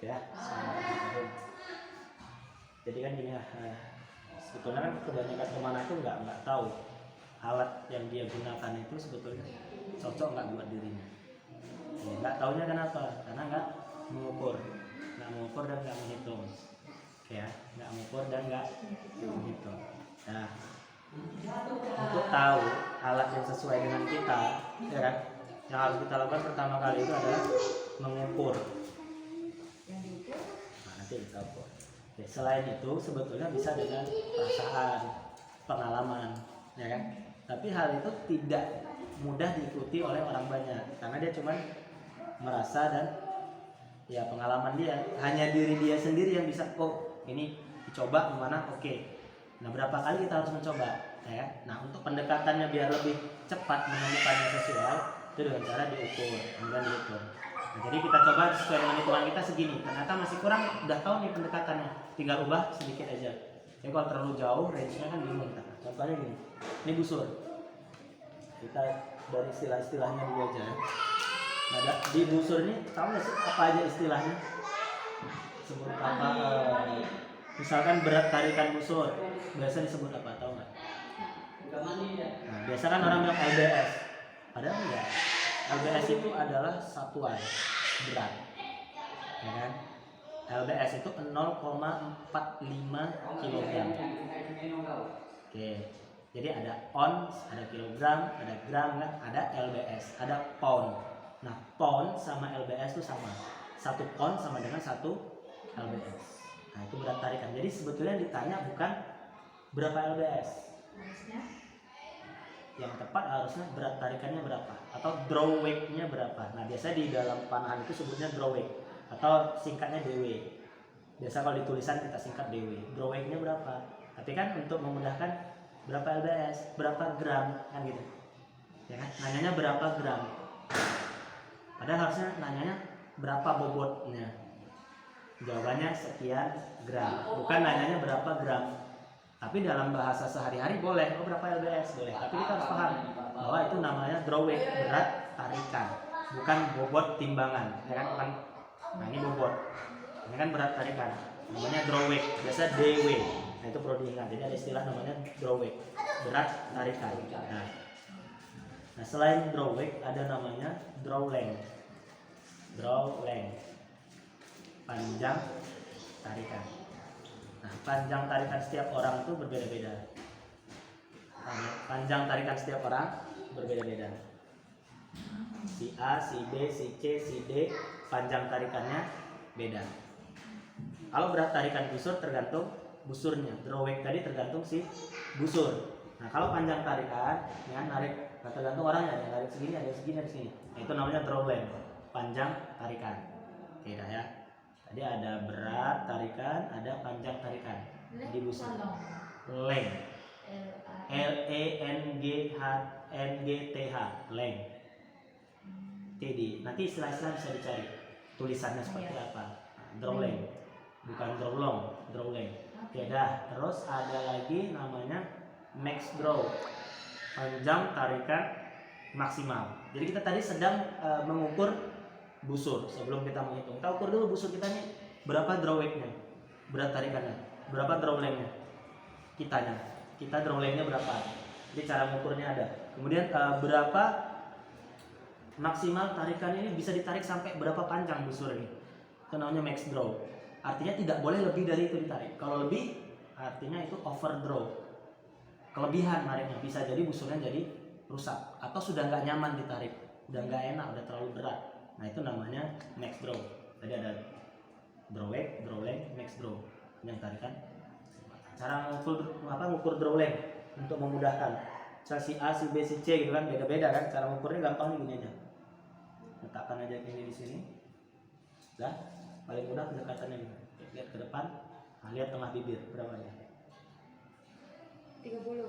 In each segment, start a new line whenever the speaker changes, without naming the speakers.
Ya. Jadi kan gini ya, sebetulnya kan kebanyakan teman aku nggak tahu alat yang dia gunakan itu sebetulnya cocok nggak buat dirinya. Ya, nggak taunya kenapa? Karena nggak mengukur dan nggak menghitung. Ya, nggak mengukur dan nggak menghitung. Nah, untuk tahu alat yang sesuai dengan kita, ya kan? Yang harus kita lakukan pertama kali itu adalah mengukur. Nah, nanti kita ukur. Oke, selain itu sebetulnya bisa dengan perasaan, pengalaman, ya kan? Tapi hal itu tidak mudah diikuti oleh orang banyak karena dia cuma merasa dan ya pengalaman dia, hanya diri dia sendiri yang bisa ini dicoba kemana, oke. Nah, berapa kali kita harus mencoba, ya? Nah, untuk pendekatannya biar lebih cepat menemukan yang sesuai itu dengan cara diukur, kemudian diukur. Nah, jadi kita coba sesuai dengan hitungan kita segini. Ternyata masih kurang, udah tahu nih pendekatannya, tinggal ubah sedikit aja. Jadi kalau terlalu jauh, range-nya kan bingung kita. Contohnya gini, ini busur. Kita dari istilah-istilahnya dulu aja. Nah, di busur ini tahu nggak sih apa aja istilahnya? Sebut apa? Misalkan berat tarikan busur, biasa disebut apa? Tahu nggak? Nah, biasa kan orang bilang LBS, padahal enggak. LBS itu adalah satuan berat, ya kan? LBS itu 0,45 kg. Oke, jadi ada ons, ada kilogram, ada gram, kan? Ada LBS, ada pound. Nah, pound sama LBS itu sama. 1 pound sama dengan 1 LBS. Nah, itu berat tarikan. Jadi sebetulnya ditanya bukan berapa LBS. Yang tepat harusnya berat tarikannya berapa atau draw weight-nya berapa. Nah, biasanya di dalam panahan itu sebutnya draw weight atau singkatnya DW. Biasa kalau di tulisan kita singkat DW. Draw weight-nya berapa? Tapi kan untuk memudahkan berapa LBS, berapa gram kan gitu. Ya kan? Nanyanya berapa gram. Padahal harusnya nanyanya berapa bobotnya. Jawabannya sekian gram. Bukan nanyanya berapa gram. Tapi dalam bahasa sehari-hari boleh, berapa LBS boleh. Tapi kita harus paham bahwa itu namanya draw weight, berat tarikan, bukan bobot timbangan, ya kan? Bukan. Nah, ini bobot, ini kan berat tarikan, namanya draw weight, biasa DW. Nah, itu perlu diingat. Jadi ada istilah namanya draw weight, berat tarikan. Nah, selain draw weight ada namanya draw length, panjang tarikan. Nah, panjang tarikan setiap orang itu berbeda-beda. Panjang tarikan setiap orang berbeda-beda. Si A, si B, si C, si D, panjang tarikannya beda. Kalau berat tarikan busur tergantung busurnya. Draw weight tadi tergantung si busur. Nah, kalau panjang tarikan, ya narik, tergantung orangnya. Ada yang narik segini, ada yang segini, ada yang segini. Nah, itu namanya draw length, panjang tarikan. Oke, dah ya. Tadi ada berat tarikan, ada panjang tarikan di busur. Length, LENGTH, length. Jadi nanti istilah-istilah bisa dicari tulisannya seperti apa. Draw length, bukan draw long, draw length. Oke, dah. Terus ada lagi namanya max draw, panjang tarikan maksimal. Jadi kita tadi sedang mengukur busur. Sebelum kita menghitung, kita ukur dulu busur kita nih berapa draw weight-nya, berat tarikannya, berapa draw length-nya, kita draw length-nya berapa. Jadi cara mengukurnya ada. Kemudian berapa maksimal tarikan ini, bisa ditarik sampai berapa panjang busur ini, itu namanya max draw. Artinya tidak boleh lebih dari itu ditarik. Kalau lebih artinya itu overdraw, kelebihan nariknya, bisa jadi busurnya jadi rusak atau sudah nggak nyaman ditarik, udah nggak enak, udah terlalu berat. Nah, itu namanya max draw. Tadi ada draw weight, draw length, max draw, yang tarikan. Cara ngukur draw length untuk memudahkan. Si A, si B, si C gitu kan beda-beda kan. Cara ngukurnya gampang nih, gini aja. Letakkan aja ini di sini. Dah, paling mudah pendekatannya nih. Lihat ke depan, nah, lihat tengah bibir berapa ya?
30.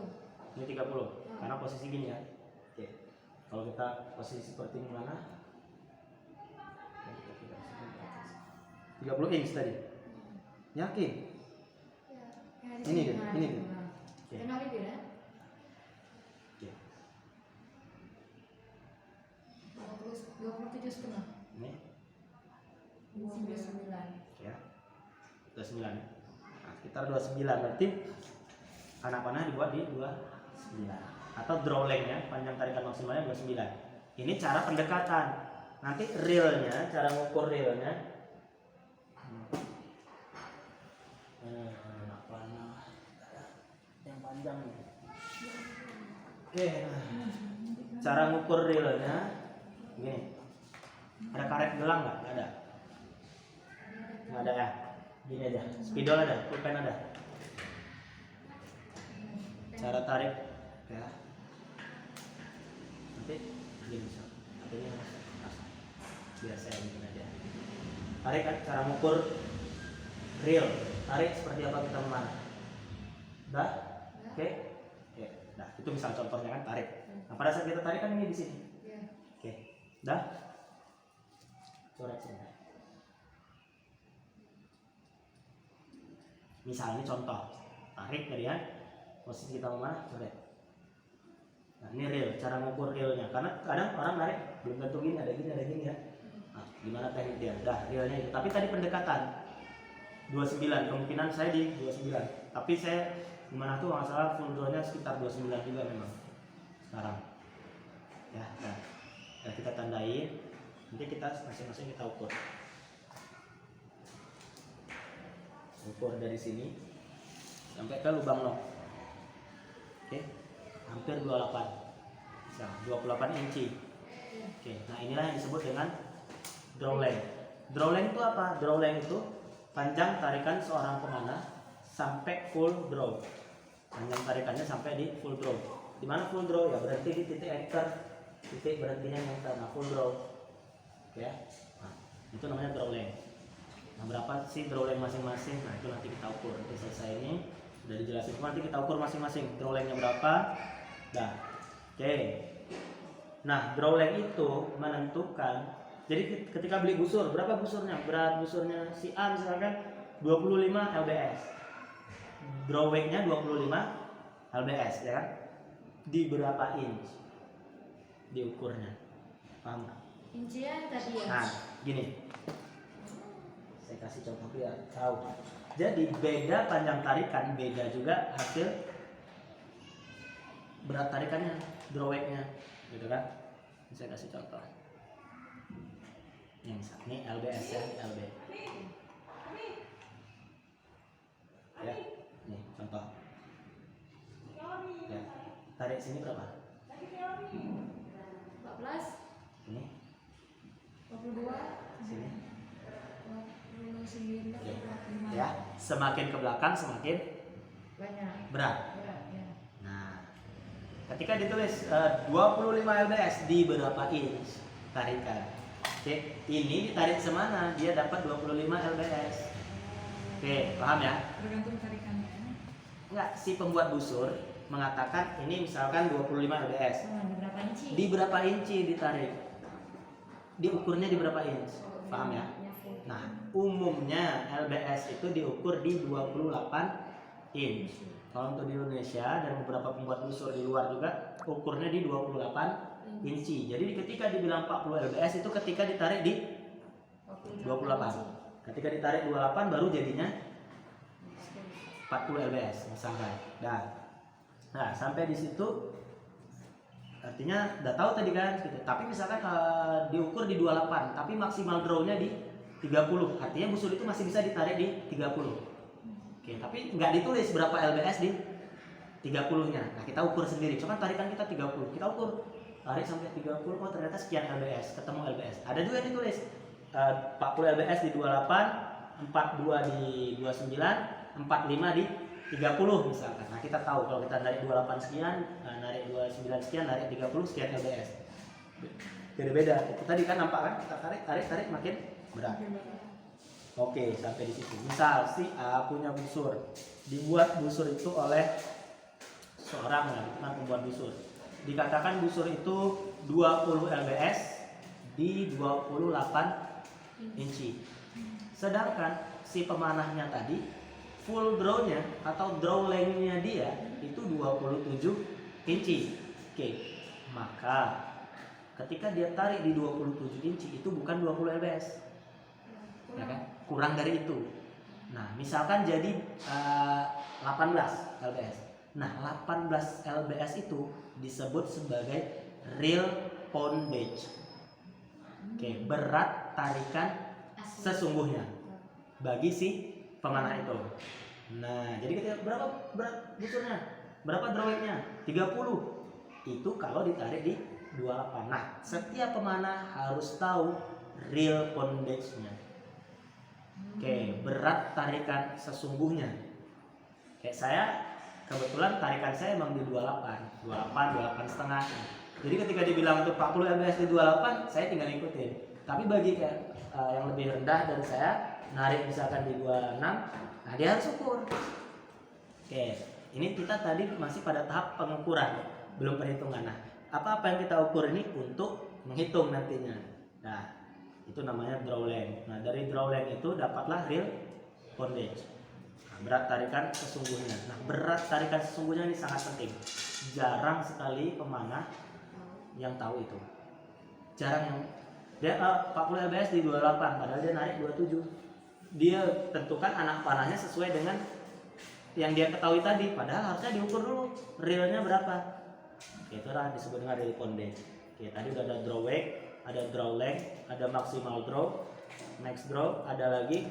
Ini 30. Karena posisi gini ya. Oke. Kalau kita posisi seperti ini mana? 30 inch tadi. Yakin?
Ya,
Ini deh, ini deh.
Tengah bibir ya?
Oke.
27,5.
Ini
19,5.
Ya, 29. Nah, sekitar 29 berarti anak panah dibuat di 29 atau draw length-nya, panjang tarikan maksimalnya 29. Ini cara pendekatan. Nanti realnya, cara mengukur realnya anak panah yang panjang nih. Oke, nah, cara mengukur realnya gini. Ada karet gelang nggak? Nggak ada. Nggak ada ya. Gini aja. Spidol ada, pulpen ada. Cara tarik ya. Nanti gini bisa. Artinya biar saya bikin aja. Tarik kan cara mengukur real. Tarik seperti apa kita memanah. Dah? Oke. Oke. Nah, itu misal contohnya kan tarik. Nah, pada saat kita tarik kan ini di sini. Oke. Dah? Coret sini. Misalnya contoh, tarik tadi ya, posisi kita memanah, coret. Nah ini real, cara mengukur realnya. Karena kadang orang narik belum tentu gini, ada gini ya. Nah, gimana teknik dia? Dah realnya itu. Tapi tadi pendekatan 29, kemungkinan saya di 29. Tapi saya gimana tuh masalah full draw-nya sekitar 29 juga memang sekarang. Ya, nah, ya kita tandain. Nanti kita masing-masing kita ukur. Ukur dari sini sampai ke lubang lock. Oke, hampir 28. Bisa 28 inci. Oke, nah inilah yang disebut dengan draw length. Draw length itu apa? Draw length itu panjang tarikan seorang pemanah sampai full draw. Panjang tarikannya sampai di full draw. Di mana full draw? Ya berarti di titik anchor, titik berhentinya yang karena full draw. Ya, nah, itu namanya draw length. Nah, berapa sih draw length masing-masing? Nah, itu nanti kita ukur. Nanti selesai ini udah dijelasin. Nanti kita ukur masing-masing draw length-nya berapa. Nah, oke. Nah, draw length itu menentukan. Jadi ketika beli busur, berapa busurnya? Berat busurnya si A misalkan 25 lbs. Draw weight-nya 25 lbs, ya kan? Di berapa inch diukurnya? Paham nggak?
Incian tadi ya.
Nah, gini. Saya kasih contoh biar tahu. Jadi beda panjang tarikan, beda juga hasil berat tarikannya, draw weight-nya, gitu kan? Saya kasih contoh. Ini LBS ya, LB. Ya, nih contoh. Ya, tarik sini berapa?
14,
Ini,
22,
sini.
29, 45.
Ya, semakin ke belakang semakin
Banyak.
berat.
Berat ya.
Nah, ketika ditulis 25 lbs di berapa inch tarikan. Oke, ini ditarik semana dia dapat 25 lbs. Oke, paham ya?
Tergantung tarikannya.
Enggak, si pembuat busur mengatakan ini misalkan 25 lbs.
Di berapa inci?
Di berapa inci ditarik? Diukurnya di berapa inch? Paham ya? Nah, umumnya LBS itu diukur di 28 inch. Kalau untuk di Indonesia dan beberapa pembuat busur di luar juga ukurnya di 28 inci. Jadi ketika dibilang 40 lbs itu ketika ditarik di 28. Ketika ditarik 28 baru jadinya 40 lbs misalkan. Nah, sampai di situ artinya udah tahu tadi kan gitu. Tapi misalkan diukur di 28 tapi maksimal draw-nya di 30. Artinya busur itu masih bisa ditarik di 30. Oke, tapi nggak ditulis berapa lbs di 30-nya. Nah, kita ukur sendiri. Cuma tarikan kita 30. Kita ukur tarik sampai 30, oh ternyata sekian lbs, ketemu lbs. Ada juga yang ditulis 40 lbs di 28, 42 di 29, 45 di 30 misalkan. Nah, kita tahu kalau kita narik 28 sekian, narik 29 sekian, narik 30 sekian lbs. Beda-beda. Itu tadi kan nampak kan? Kita tarik makin berat. Oke, sampai di situ. Misal si A punya busur. Dibuat busur itu oleh seorang kan pembuat busur. Dikatakan busur itu 20 lbs di 28 inci. Sedangkan si pemanahnya tadi full draw-nya atau draw length-nya dia itu 27 inci. Oke. Maka ketika dia tarik di 27 inci itu bukan 20 lbs. ya kan? Kurang dari itu. Nah, misalkan jadi 18 lbs. Nah, 18 lbs itu disebut sebagai real poundage. Oke, berat tarikan sesungguhnya bagi si pemanah itu. Nah, jadi ketika berapa berat busurnya? Berapa drawingnya? 30. Itu kalau ditarik di 28. Nah, setiap pemanah harus tahu real poundage-nya. Oke, berat tarikan sesungguhnya. Kayak saya kebetulan tarikan saya emang di 28, 28 setengah. Jadi ketika dibilang untuk 40 lbs di 28, saya tinggal ikutin. Tapi bagi kayak yang lebih rendah dari saya, narik misalkan di 26, nah dia harus ukur. Oke, ini kita tadi masih pada tahap pengukuran, belum perhitungan. Nah, apa-apa yang kita ukur ini untuk menghitung nantinya. Nah, itu namanya draw length. Nah, dari draw length itu dapatlah real poundage. Nah, berat tarikan sesungguhnya. Nah, berat tarikan sesungguhnya ini sangat penting. Jarang sekali pemanah yang tahu itu. Jarang yang dia 40 lbs di 28 padahal dia narik 27. Dia tentukan anak panahnya sesuai dengan yang dia ketahui tadi, padahal harusnya diukur dulu realnya berapa. Oke, itulah disebut dengan real poundage. Oke, tadi udah ada draw weight, ada draw length, ada maximal draw, max draw, ada lagi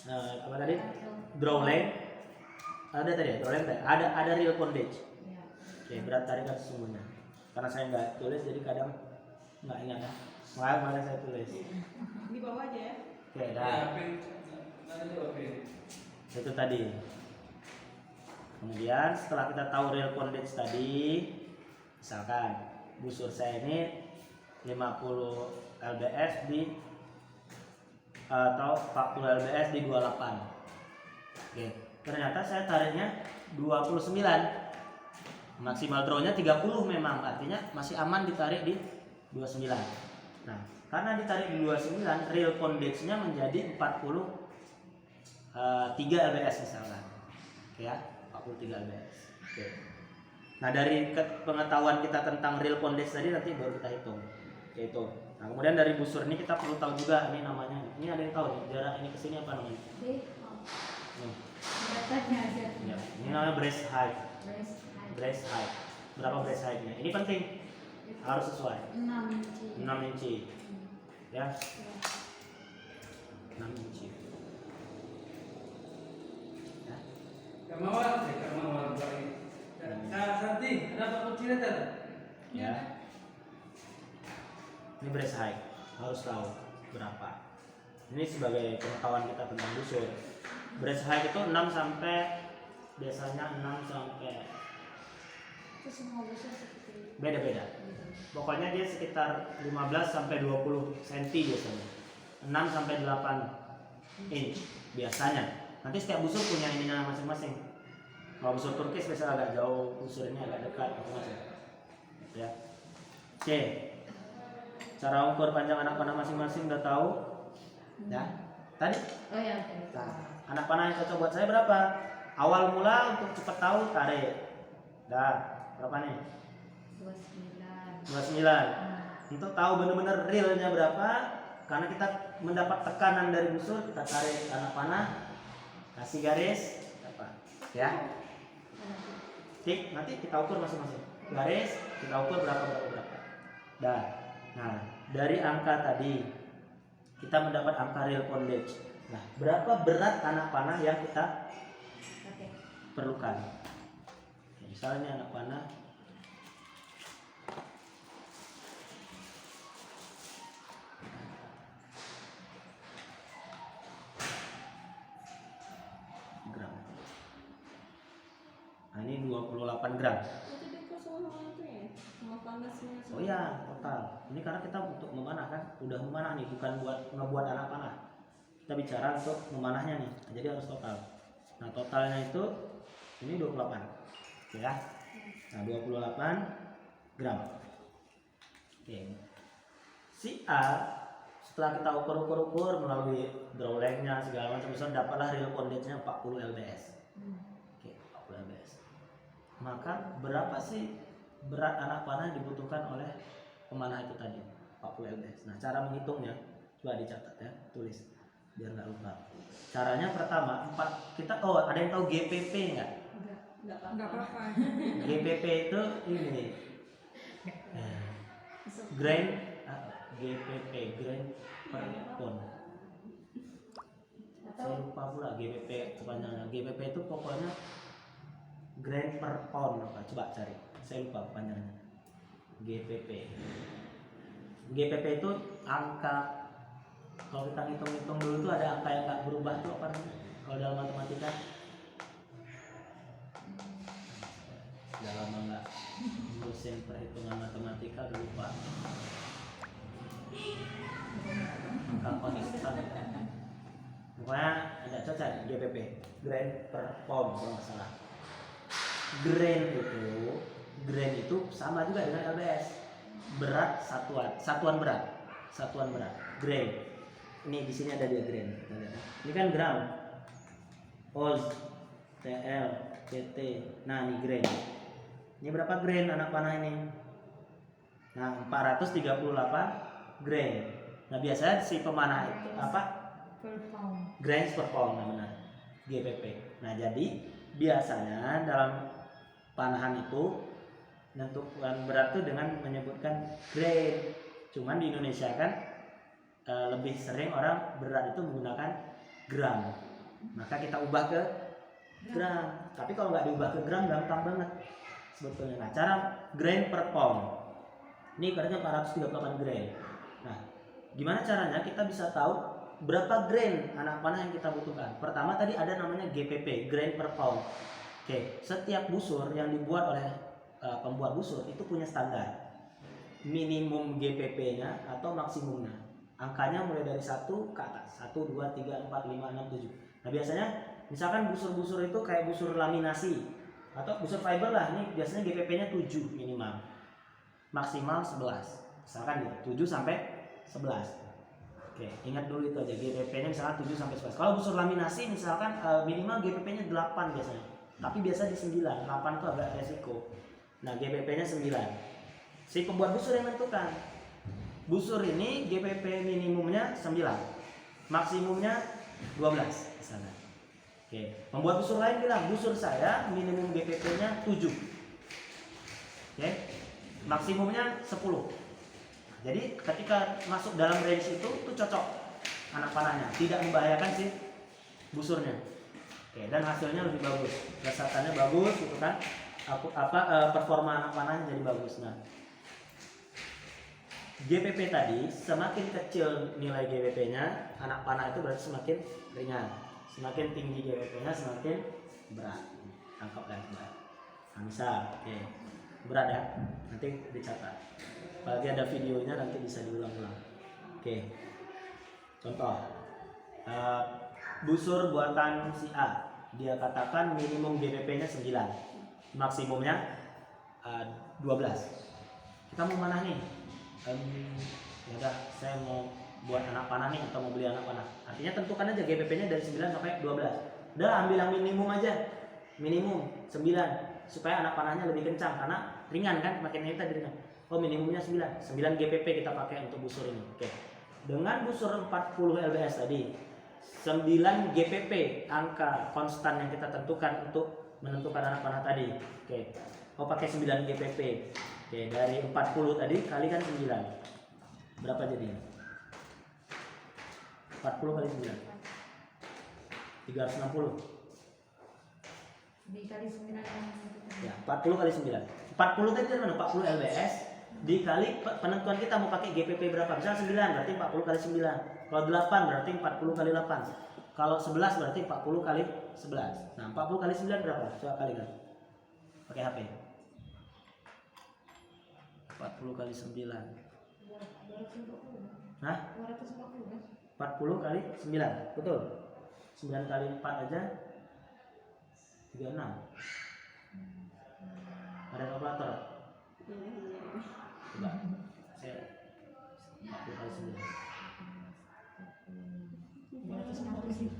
apa tadi? Draw length. Ada tadi ya, draw length. Ada real poundage. Oke, berat tarikan sesungguhnya. Karena saya nggak tulis jadi kadang nggak ingat ya. Makanya kemarin saya tulis.
Di bawah aja ya.
Oke, dah. Itu tadi. Kemudian setelah kita tahu real poundage tadi, misalkan busur saya ini 50 lbs di atau 40 lbs di 28. Oke, ternyata saya tariknya 29. Maksimal drawnya 30 memang, artinya masih aman ditarik di 29. Nah, karena ditarik di 29, real poundage-nya menjadi 43 lbs misalkan. Oke ya, 43 lbs. Oke. Nah, dari pengetahuan kita tentang real poundage tadi nanti baru kita hitung. Yaitu. Nah, kemudian dari busur ini kita perlu tahu juga ini namanya. Ini ada yang tahu nih, jarak ini ke sini apa namanya?
Beratnya aja.
Ya, ini namanya breast height. Breast height. Berapa breast height-nya? Ini penting. Harus sesuai.
6 inci.
6 inci. Ya. 6 inci. Ya.
Kamawar baik. Santi, ada apa kucing tadi?
Ya. Ini breast height. Harus tahu berapa. Ini sebagai pengetahuan kita tentang busur. Breast height itu 6 sampai biasanya 6 sampai
Itu semua busur seperti itu.
beda-beda. Pokoknya dia sekitar 15 sampai 20 cm biasanya. 6 sampai 8 inch biasanya. Nanti setiap busur punya ininya masing-masing. Kalau busur Turkis biasanya agak jauh, busur ini agak dekat masing-masing. Ya. Oke. Cara ukur panjang anak panah masing-masing udah tahu. Ya. Tadi
Oh ya, oke.
nah, anak panah yang cocok buat saya berapa? Awal mula untuk cepat tahu tarik. Dah. Berapa nih?
29.
29. Untuk tahu benar-benar realnya berapa, karena kita mendapat tekanan dari busur, kita tarik anak panah, kasih garis, apa? Ya. Tik, nanti kita ukur masing-masing. Garis, kita ukur berapa. Dah. Nah, dari angka tadi kita mendapat angka real poundage. Nah, berapa berat anak panah yang kita
Oke.
perlukan? Misalnya anak panah gram. Nah, ini 28 gram.
Itu diukur sama itu ya? Sama panasnya.
Oh iya, total. Ini karena kita untuk memanah kan, udah memanah nih, bukan buat ngebuat anak panah. Kita bicara untuk memanahnya nih, jadi harus total. Nah, totalnya itu ini 28. Oke ya. Nah, 28 gram. Oke. Si A setelah kita ukur melalui draw length-nya segala macam, misalnya dapatlah real poundage-nya 40 lbs. Oke, 40 lbs. Maka berapa sih berat anak panah yang dibutuhkan oleh pemanah itu tadi? 40 lbs. Nah, cara menghitungnya coba dicatat ya, tulis. biar nggak lupa. Caranya pertama ada yang tahu GPP nggak?
Enggak
Enggak
apa-apa.
apa-apa.
GPP itu ini grain GPP grain per pound. Saya lupa pula GPP kepanjangannya. GPP itu pokoknya grain per pound apa? Coba cari. Saya lupa kepanjangannya. GPP. GPP itu angka, kalau kita hitung-hitung dulu tuh ada angka yang nggak berubah tuh apa namanya? Kalau dalam matematika. Udah lama nggak ngurusin perhitungan matematika, udah lupa. Angka konstan. Pokoknya ada cocok GPP, grain per pound kalau nggak salah. Grain itu sama juga dengan LBS. Berat satuan berat. Grain. Ini di sini ada dia grain. Kita lihat. Ini kan gram. Oz, TL, PT. Nah, ini grain. Ini berapa grain anak panah ini? Nah, 438 grain. Nah, biasanya si pemanah itu apa?
Per pound.
Grains per pound namanya, GPP. Nah, jadi biasanya dalam panahan itu menentukan berat itu dengan menyebutkan grain. Cuman di Indonesia kan lebih sering orang berat itu menggunakan gram. Maka kita ubah ke gram. Tapi kalau nggak diubah ke gram gampang banget sebetulnya. Nah, cara grain per pound. Ini ibaratnya 438 grain. Nah, gimana caranya kita bisa tahu berapa grain anak panah yang kita butuhkan? Pertama tadi ada namanya GPP, grain per pound. Oke, setiap busur yang dibuat oleh pembuat busur itu punya standar minimum GPP-nya atau maksimumnya. Angkanya mulai dari 1 ke atas, 1, 2, 3, 4, 5, 6, 7. Nah, biasanya misalkan busur-busur itu kayak busur laminasi atau busur fiber lah, ini biasanya GPP-nya 7 minimal, maksimal 11, misalkan gitu, 7 sampai 11. Oke, ingat dulu itu aja, GPP-nya misalkan 7 sampai 11. Kalau busur laminasi misalkan minimal GPP-nya 8 biasanya, tapi biasa di 9, 8 itu agak resiko. Nah, GPP-nya 9. Si pembuat busur yang menentukan. Busur ini GPP minimumnya 9, maksimumnya 12 misalnya. Oke, pembuat busur lain bilang, busur saya minimum GPP-nya 7. Oke, maksimumnya 10. Jadi ketika masuk dalam range itu cocok anak panahnya, tidak membahayakan si busurnya. Oke, dan hasilnya lebih bagus, kesehatannya bagus, gitu kan? Performa anak panahnya jadi bagus. Nah, GPP tadi semakin kecil nilai GPP-nya, anak panah itu berarti semakin ringan. Semakin tinggi GPP-nya semakin berat. Tangkap dan berat. Nah, misal, oke, berat ya, nanti dicatat. Apalagi ada videonya nanti bisa diulang-ulang. Oke, contoh busur buatan si A, dia katakan minimum GPP-nya 9, maksimumnya 12. Kita mau mana nih? Ya udah, saya mau buat anak panah nih atau mau beli anak panah. Artinya tentukan aja GPP-nya dari 9 sampai 12. Udah, ambil yang minimum aja. Minimum 9 supaya anak panahnya lebih kencang karena ringan kan, makin ini tadi ringan. Oh, minimumnya 9 GPP kita pakai untuk busur ini. Oke. Dengan busur 40 lbs tadi, 9 GPP angka konstan yang kita tentukan untuk menentukan anak panah tadi. Oke. Oh, pakai 9 GPP. Oke, dari 40 tadi kalikan 9. Berapa jadinya? 40 kali 9. 360.
Dikali 9
Ya, 40 kali 9. 40 tadi dari mana? 40 lbs dikali penentuan kita mau pakai GPP berapa? Misalnya 9 berarti 40 kali 9. Kalau 8 berarti 40 kali 8. Kalau 11 berarti 40 kali 11. Nah, 40 kali 9 berapa? Coba kalikan. Pakai HP. 40 kali 9.
240.
Hah?
240 kan?
40 kali 9. Betul. 9 kali 4 aja 36. Ada kalkulator? Coba. Saya 40 kali 9.
360 sih,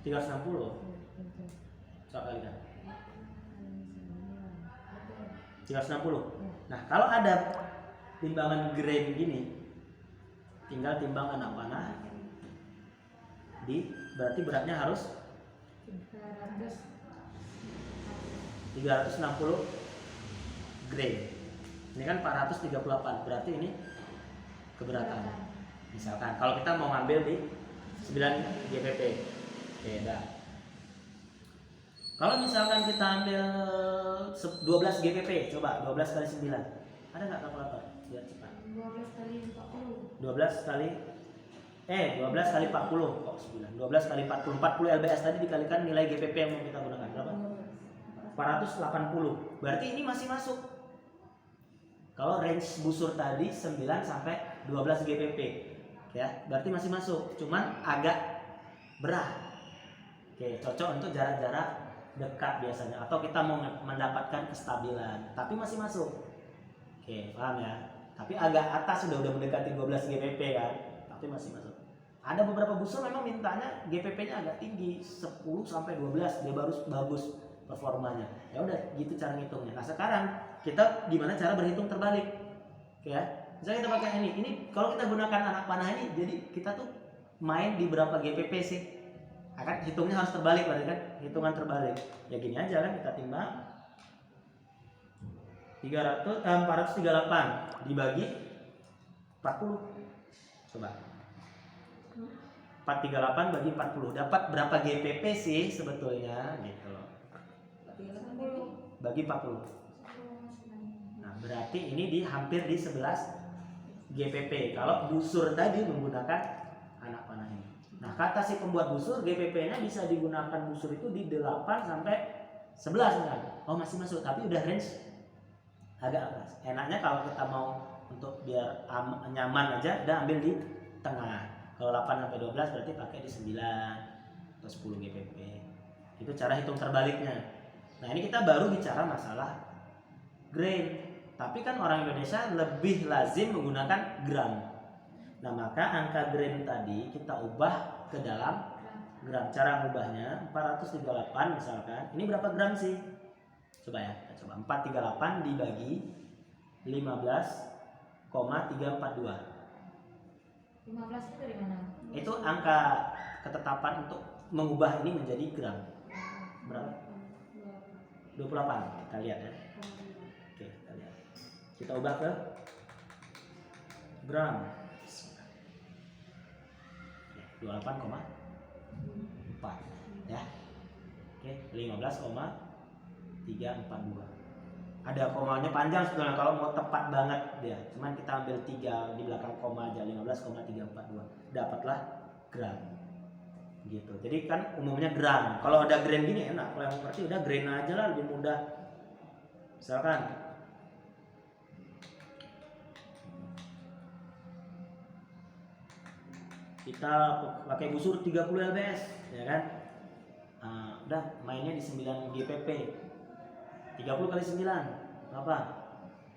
360.
360. Coba kalikan. 360. Nah, kalau ada timbangan grain gini, tinggal timbang anak panah, berarti beratnya harus 360 gram. Ini kan 438, berarti ini keberatan. Misalkan kalau kita mau ngambil di 9 GPP. Oke, dah. Kalau misalkan kita ambil 12 GPP, coba 12 kali 9. Ada nggak kalkulator? Biar cepat.
12 kali 40.
12 kali 12 kali 40 kok 9. 12 kali 40. 40 LBS tadi dikalikan nilai GPP yang mau kita gunakan berapa? 480. Berarti ini masih masuk. Kalau range busur tadi 9 sampai 12 GPP. Ya, berarti masih masuk. Cuman agak berat. Oke, cocok untuk jarak-jarak dekat biasanya atau kita mau mendapatkan kestabilan, tapi masih masuk. Oke, paham ya? Tapi agak atas udah mendekati 12 GPP kan, tapi masih masuk. Ada beberapa busur memang mintanya GPP-nya agak tinggi, 10 sampai 12 dia baru bagus performanya. Ya udah gitu cara ngitungnya. Nah, sekarang kita gimana cara berhitung terbalik? Oke ya. Misalnya kita pakai ini. Ini kalau kita gunakan anak panah ini, jadi kita tuh main di berapa GPP sih? Akan hitungnya harus terbalik berarti kan? Hitungan terbalik. Ya gini aja kan, kita timbang 438 dibagi 40. Coba. 438 bagi 40 dapat berapa GPP sih sebetulnya gitu loh. Bagi 40. Nah, berarti ini hampir di 11 GPP kalau busur tadi menggunakan anak panah ini. Nah, kata si pembuat busur, GPP-nya bisa digunakan busur itu di 8 sampai 11 misalnya. Oh, masih masuk, tapi udah range agak atas. Enaknya kalau kita mau untuk biar nyaman aja, udah ambil di tengah. Kalau 8 sampai 12 berarti pakai di 9 atau 10 GPP. Itu cara hitung terbaliknya. Nah, ini kita baru bicara masalah grain. Tapi kan orang Indonesia lebih lazim menggunakan gram. Nah, maka angka grain tadi kita ubah ke dalam gram. Cara mengubahnya 438 misalkan. Ini berapa gram sih? Coba ya, kita coba 438 dibagi 15,342.
15 itu dari mana?
Itu angka ketetapan untuk mengubah ini menjadi gram. Berapa? 28. Kita lihat ya. Oke, kita lihat. Kita ubah ke gram. 28,4 ya. Oke, 15,342. Ada komanya panjang sebetulnya kalau mau tepat banget dia. Cuman kita ambil 3 di belakang koma aja, 15,342. Dapatlah gram. Gitu. Jadi kan umumnya gram. Kalau ada grain gini enak. Kalau yang berarti udah grain aja lah, lebih mudah. Misalkan kita pakai busur 30 lbs, ya kan? Udah mainnya di 9 GPP. 30 kali 9 berapa?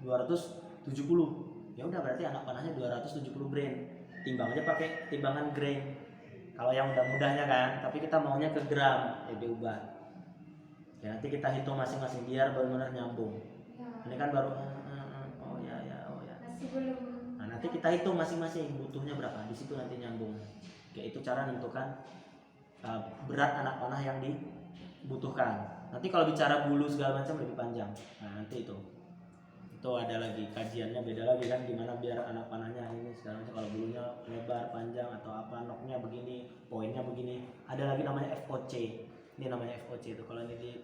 270. Ya udah berarti anak panahnya 270 grain. Timbang aja pakai timbangan grain. Kalau yang udah mudahnya kan, tapi kita maunya ke gram, ya diubah. Ya nanti kita hitung masing-masing biar benar-benar nyambung. Ini kan baru oh ya.
Masih belum.
Nah, nanti kita hitung masing-masing butuhnya berapa. Di situ nanti nyambung. Oke, itu cara menentukan berat anak panah yang dibutuhkan. Nanti kalau bicara bulu segala macam lebih panjang. Nah, nanti itu ada lagi kajiannya beda lagi kan, gimana biar anak panahnya ini segala macam. Kalau bulunya lebar, panjang atau apa, noknya begini, poinnya begini. Ada lagi namanya FOC. Ini namanya FOC itu. Kalau ini di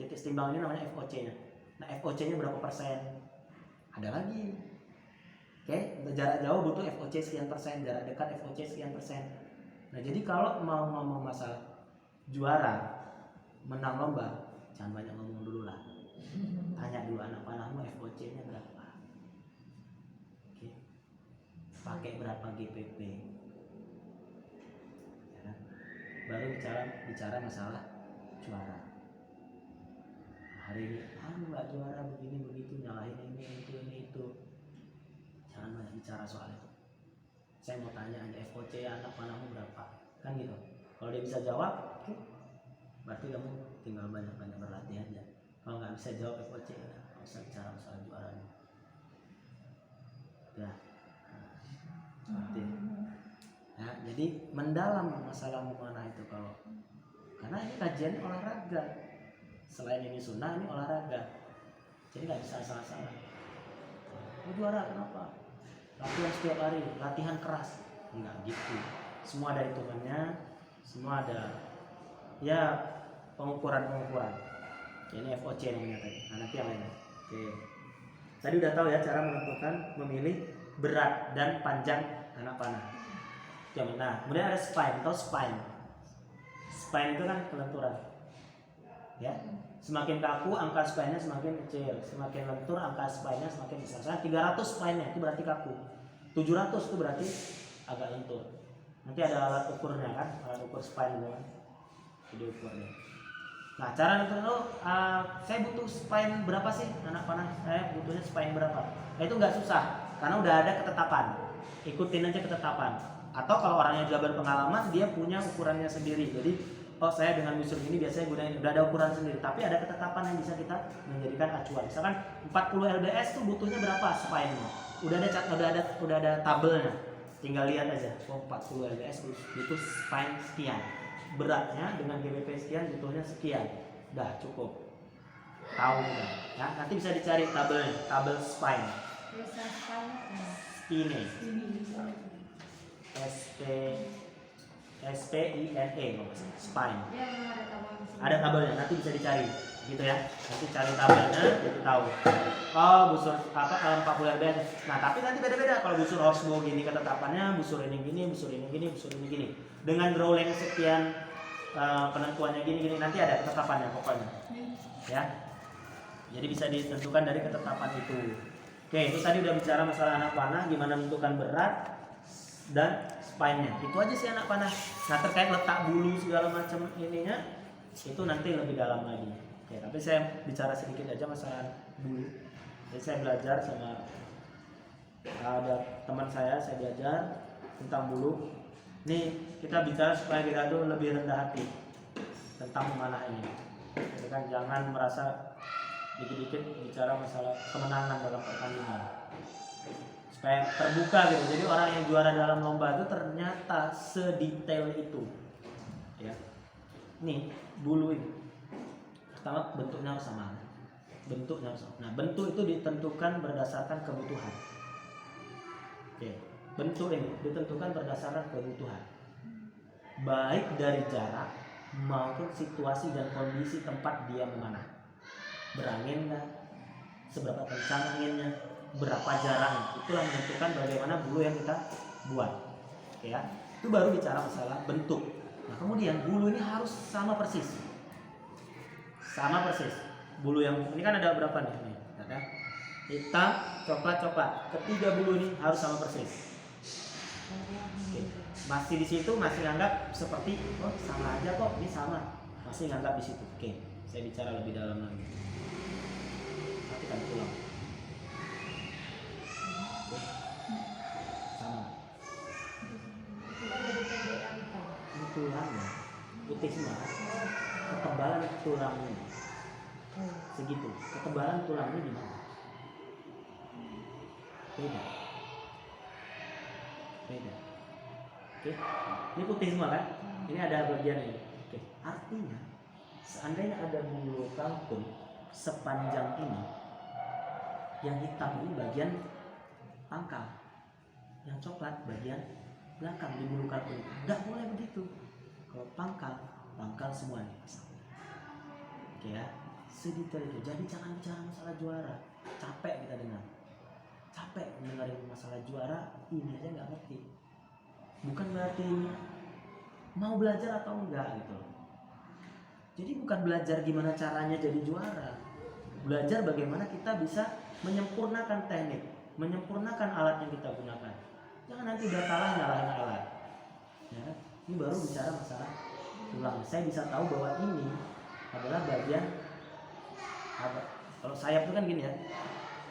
titik timbang ini namanya FOC-nya. Nah, FOC-nya berapa persen? Ada lagi. Oke, untuk jarak jauh butuh FOC sekian persen, jarak dekat FOC sekian persen. Nah, jadi kalau mau ngomong masalah juara, menang lomba, jangan banyak ngomong dulu lah. Tanya dulu anak panahmu FOC-nya berapa. Oke. Pakai berapa GPP. Ya kan? Baru bicara masalah juara. Hari ini, nggak juara begini begitu, nyalahin ini itu. Jangan banyak bicara soal itu. Saya mau tanya aja FOC anak panahmu berapa, kan gitu. Kalau dia bisa jawab, oke. Berarti kamu tinggal banyak-banyak berlatih aja. Kalau nggak bisa jawab FOC, nggak usah bicara soal juaranya. Ya, seperti ya. Jadi mendalam masalah memanah itu kalau karena ini kajian olahraga. Selain ini sunnah, ini olahraga. Jadi nggak bisa salah-salah. Lu juara kenapa? Latihan setiap hari, latihan keras. Enggak gitu. Semua ada hitungannya, semua ada ya pengukuran. Ini FOC namanya tadi. Nah, nanti yang lainnya. Oke. Tadi udah tahu ya cara menentukan memilih berat dan panjang anak panah. Nah, kemudian ada spine. Tahu spine? Spine itu kan kelenturan. Ya. Semakin kaku angka spine-nya semakin kecil, semakin lentur angka spine-nya semakin besar. Saya 300 spine-nya itu berarti kaku. 700 itu berarti agak lentur. Nanti ada alat ukurnya kan, alat ukur spine itu kan. Video ukurnya. Nah, cara nentuin saya butuh spine berapa sih anak panah? Saya butuhnya spine berapa? Nah, itu nggak susah karena udah ada ketetapan. Ikutin aja ketetapan. Atau kalau orangnya juga berpengalaman, dia punya ukurannya sendiri. Jadi, saya dengan busur ini biasanya gunain udah ada ukuran sendiri. Tapi ada ketetapan yang bisa kita menjadikan acuan. Misalkan 40 lbs tuh butuhnya berapa spine-nya? Udah ada tabelnya. Tinggal lihat aja. 40 lbs butuh spine sekian. Beratnya dengan GBP sekian butuhnya sekian. Udah cukup. Tahu kan? Ya, nanti bisa dicari tabelnya, tabel spine.
Biasa sekali.
Spine. SPINE spine.
Ya memang ada tabel di sini.
Ada tabelnya, nanti bisa dicari gitu ya. Nanti cari tabelnya jadi tahu. Oh, busur 40 lbs. Nah, tapi nanti beda-beda. Kalau busur horsebow gini ketetapannya, busur ini gini, busur ini gini, busur ini gini. Dengan drawing sekian penentuannya gini nanti ada ketetapannya pokoknya. Ya. Jadi bisa ditentukan dari ketetapan itu. Oke, itu tadi udah bicara masalah anak panah, gimana menentukan berat dan spine-nya. Itu aja sih anak panah. Nah, terkait letak bulu segala macam ininya itu nanti lebih dalam lagi. Oke, tapi saya bicara sedikit aja masalah bulu. Jadi saya belajar sama ada teman saya belajar tentang bulu. Nih, kita bicara supaya kita tuh lebih rendah hati tentang memanah ini. Jadi kan jangan merasa dikit-dikit bicara masalah kemenangan dalam pertandingan. Supaya terbuka gitu. Jadi orang yang juara dalam lomba itu ternyata sedetail itu. Ya. Nih, bulu ini. Pertama bentuknya harus sama. Nah, bentuk itu ditentukan berdasarkan kebutuhan. Oke. Bentuk ini ditentukan berdasarkan kebutuhan. Baik dari jarak maupun situasi dan kondisi tempat dia memanah. Berangin nggak? Seberapa kencang anginnya? Berapa jaraknya? Itulah menentukan bagaimana bulu yang kita buat. Oke ya. Itu baru bicara masalah bentuk. Nah, kemudian bulu ini harus sama persis. Sama persis. Bulu yang ini kan ada berapa nih? Nih, ada hitam, coklat. Ketiga bulu ini harus sama persis. Oke. Masih di situ masih nganggap seperti sama aja kok, ini sama. Masih nganggap di situ. Oke, saya bicara lebih dalam lagi. Perhatikan tulang. Sama. Ini tulangnya putih semua. Ketebalan tulangnya segitu. Ketebalan tulangnya di mana? Beda. Oke, ini putih semua kan? Ini ada bagian ini. Oke, artinya seandainya ada bulu kalkun sepanjang ini, yang hitam ini bagian pangkal, yang coklat bagian belakang di bulu kalkun. Nggak boleh begitu. Kalau pangkal semuanya. Oke ya, sedetail itu. Jadi jangan bicara masalah juara. Capek kita dengar. Capek mendengarin masalah juara, ini aja nggak ngerti. Bukan berarti mau belajar atau enggak gitu. Jadi bukan belajar gimana caranya jadi juara. Belajar bagaimana kita bisa menyempurnakan teknik, menyempurnakan alat yang kita gunakan. Jangan nanti udah kalah nyalahin alat. Ya, ini baru bicara masalah tulang. Saya bisa tahu bahwa ini adalah bagian apa? Kalau sayap itu kan gini ya.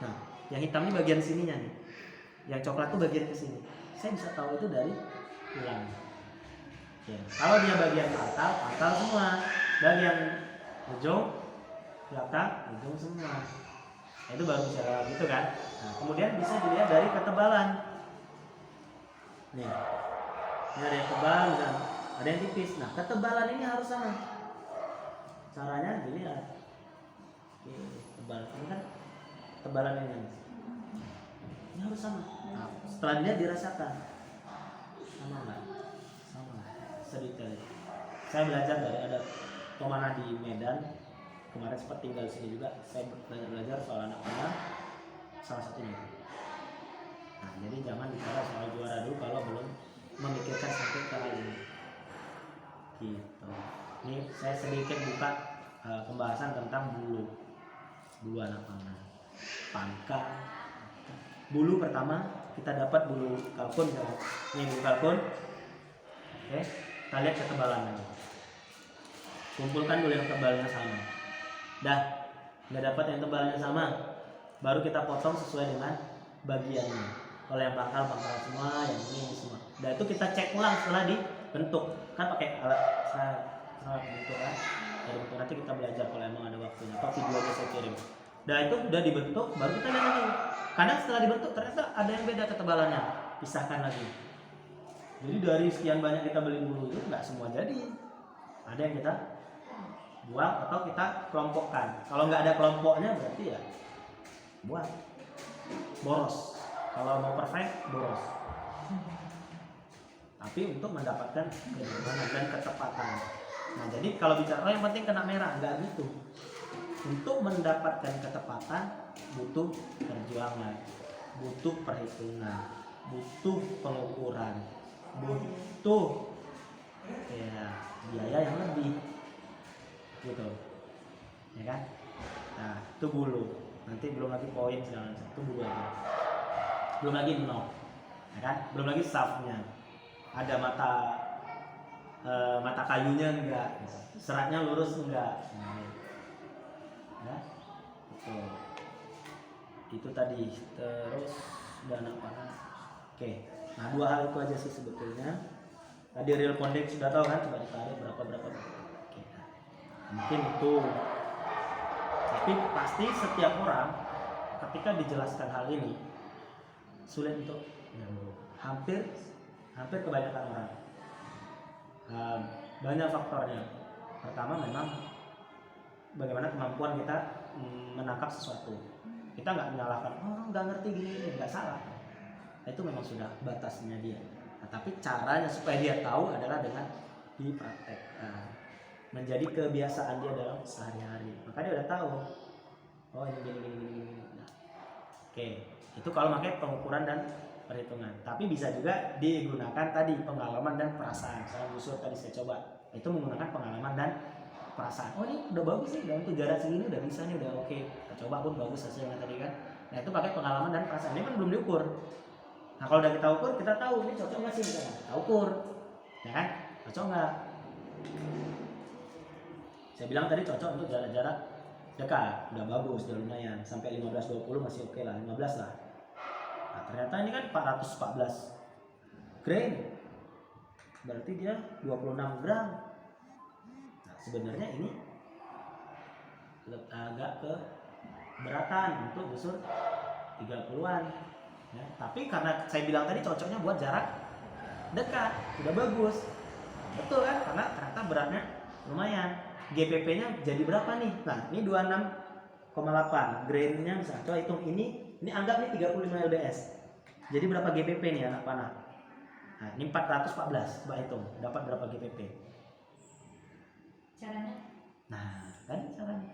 Nah, yang hitam ini bagian sininya nih. Yang coklat itu bagian ke sini. Saya bisa tahu itu dari tulang. Ya. Kalau dia bagian pangkal semua. Bagian ujung, belakang, ujung semua. Nah, itu baru bisa gitu kan. Nah, kemudian bisa dilihat dari ketebalan. Nih. Ini ada yang tebal dan ada yang tipis. Nah, ketebalan ini harus sama. Caranya gini ya. Oke, tebal ini kan tebalan ini. Ini harus sama. Nah, setelah dia dirasakan sama nggak? Sama nggak? Sedetail itu. Saya belajar dari ada pemanah di Medan. Kemarin sempat tinggal di sini juga. Saya belajar soal anak panah. Salah satunya. Nah, jadi jangan bicara soal juara dulu kalau belum memikirkan sampai ke hal ini. Gitu. Ini saya sedikit buka pembahasan tentang bulu anak panah, pangkal. Bulu pertama kita dapat bulu kalkun, ini bulu kalkun. Oke, kita lihat ketebalannya. Kumpulkan dulu yang tebalnya sama. Dah, nggak dapat yang tebalnya sama, baru kita potong sesuai dengan bagiannya. Kalau yang pangkal semua, yang ini semua. Dan itu kita cek ulang setelah dibentuk. Kan pakai alat saya bentuk kan. Dari bentuk nanti kita belajar kalau emang ada waktunya. Atau videonya saya kirim. Dan itu udah dibentuk, baru kita lihat lagi. Kadang setelah dibentuk ternyata ada yang beda ketebalannya. Pisahkan lagi. Jadi dari sekian banyak kita beli bulu itu nggak semua jadi. Ada yang kita buang atau kita kelompokkan. Kalau nggak ada kelompoknya berarti ya buang. Boros. Kalau mau perfect, boros. Tapi untuk mendapatkan kenyamanan dan ketepatan. Nah, jadi kalau bicara yang penting kena merah, enggak gitu. Untuk mendapatkan ketepatan butuh perjuangan, butuh perhitungan, butuh pengukuran, butuh ya biaya yang lebih. Gitu. Ya kan? Nah, itu bulu. Nanti belum lagi poin segala macam. Itu bulu aja. Belum lagi knob, ya kan? Belum lagi shaftnya, ada mata kayunya enggak, seratnya lurus enggak, ya, itu tadi. Terus dan apa? Oke, nah 2 hal itu aja sih sebetulnya. Tadi real pondek sudah tahu kan, coba ditarik berapa. Oke, nah, mungkin itu. Tapi pasti setiap orang ketika dijelaskan hal ini sulit untuk nyambung. Hampir kebanyakan orang. Banyak faktornya. Pertama memang bagaimana kemampuan kita menangkap sesuatu. Kita nggak menyalahkan, nggak ngerti gini, nggak salah. Itu memang sudah batasnya dia. Nah, tapi caranya supaya dia tahu adalah dengan dipraktekkan, menjadi kebiasaan dia dalam sehari-hari. Maka dia udah tahu. Oh ini gini. Nah, oke. Itu kalau pakai pengukuran dan perhitungan. Tapi bisa juga digunakan tadi pengalaman dan perasaan. Saya busur tadi saya coba. Itu menggunakan pengalaman dan perasaan. Oh ini udah bagus sih, udah untuk jarak segini udah bisa nih, udah oke. Kita coba pun bagus hasilnya tadi kan. Nah itu pakai pengalaman dan perasaan. Ini kan belum diukur. Nah kalau udah kita ukur, kita tahu ini cocok nggak sih misalnya. Kita ukur, ya kan? Cocok nggak? Saya bilang tadi cocok untuk jarak-jarak dekat, udah bagus, udah lumayan. Sampai 15-20 masih oke lah, 15 lah. Nah, ternyata ini kan 414 grain, berarti dia 26 gram. Nah, sebenarnya ini agak keberatan untuk busur 30-an. Ya, tapi karena saya bilang tadi cocoknya buat jarak dekat, udah bagus, betul kan? Karena ternyata beratnya lumayan. GPP-nya jadi berapa nih? Nah, ini 26,8 grainnya bisa. Coba hitung ini anggap nih 35 lbs. Jadi berapa GPP nih anak panah? Nah, ini 414. Coba hitung, dapat berapa GPP?
Caranya?
Nah, kan caranya.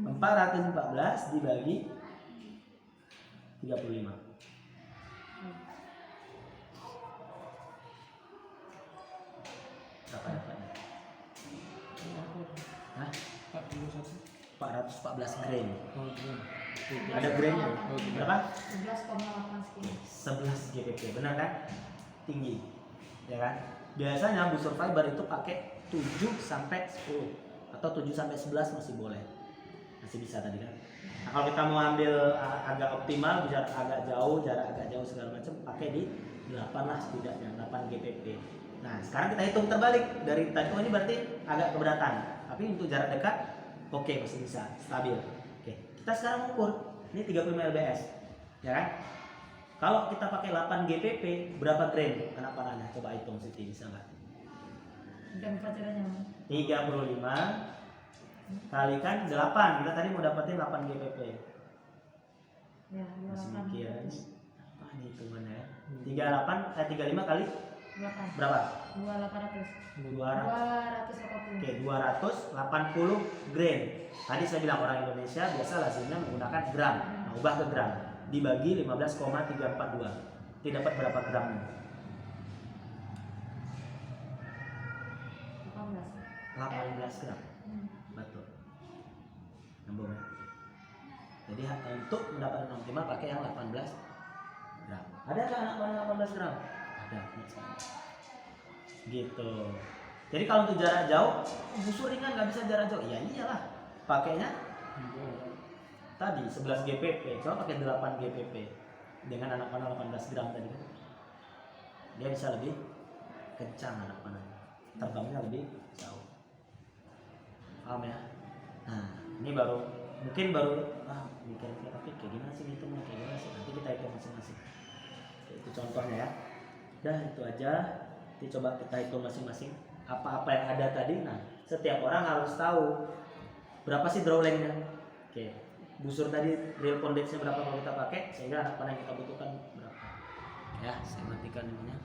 414 dibagi 35. Berapa dapatnya? Hah? 414 grain. Ada grainnya. Berapa?
11,8 sekian.
11 GPP. Benar kan? Tinggi. Ya kan? Biasanya busur fiber itu pakai 7 sampai 10 atau 7 sampai 11 masih boleh. Masih bisa tadi kan? Nah, kalau kita mau ambil agak optimal, jarak agak jauh segala macam, pakai di 8 lah setidaknya, 8 GPP. Nah, sekarang kita hitung terbalik dari tadi. Oh, ini berarti agak keberatan. Tapi untuk jarak dekat, oke, masih bisa, stabil. Oke, kita sekarang ukur. Ini 35 lbs, ya kan? Kalau kita pakai 8 GPP, berapa grain anak panahnya? Coba hitung Siti, bisa nggak?
Dan caranya Mas.
35 kalikan 8. Kita tadi mau dapetin 8 GPP.
Ya,
Masih
28.
mikir. Apa nih hitungannya ya? 35 kali
8.
berapa?
2800.
200.
280.
Oke, 280 grain. Tadi saya bilang orang Indonesia biasa lazimnya menggunakan gram. Nah, ubah ke gram. Dibagi 15,342. Nanti dapat berapa gramnya? 18 gram. Betul. Nyambung ya. Jadi untuk mendapatkan optimal pakai yang 18 gram. Ada nggak anak panah 18 gram? Ada. Gitu. Jadi kalau untuk jarak jauh, busur ringan nggak bisa jarak jauh. Ya iyalah. Pakainya tadi 11 GPP. Coba pakai 8 GPP dengan anak panah 18 gram tadi kan. Dia bisa lebih kencang anak panahnya. Terbangnya lebih jauh. Paham ya? Nah, ini mungkin baru mikir tapi kayak gimana sih hitungnya, kayak gimana sih, nanti kita hitung masing-masing. Itu contohnya ya. Udah itu aja. Nanti coba kita hitung masing-masing apa-apa yang ada tadi. Nah, setiap orang harus tahu berapa sih draw length-nya. Oke, busur tadi real condense-nya berapa kalau kita pakai, sehingga anak panah yang kita butuhkan berapa. Ya, saya matikan ininya.